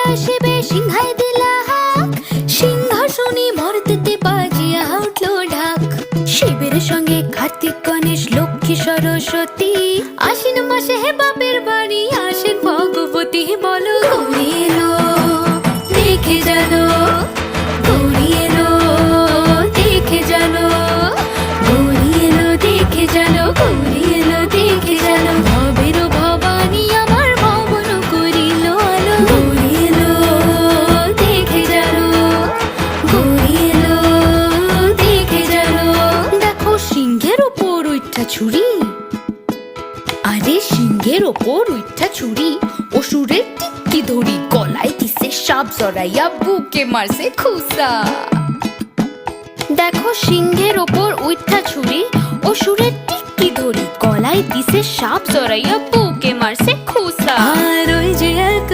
আসিবে সিংহাই দিলা হাক, সিংহাসনে মর্তেতে বাজিয়া উঠলো ঢাক। শিবের সঙ্গে কার্তিক গণেশ লক্ষ্মী সরস্বতী, আশ্বিন মাসে হে বাপের বাড়ি আসেন ভগবতী। বলো গৌরী এলো দেখে জানো, গৌরী এলো দেখে জানো, গৌরী এলো দেখে জানো, গৌরী এলো দেখে জানো। ভবেরও ভবানী আমার ভবন করিল আলো, গৌরী এলো দেখে জানো, গৌরী এলো দেখে জানো। দেখো সিংহের ওপর উঠা ছুরি, আরে সিংহের ওপর উঠা ছুরি, অসুরের টিক্কি ধরি গলায় দিছে সাপ জড়াইয়া বুকে মারছে খুসা। দেখো সিংহের ওপর উঠা ছুরি, অসুরের টিক্কি ধরি গলায় দিছে সাপ জড়াইয়া বুকে মারছে খুসা। আর ওই যে এক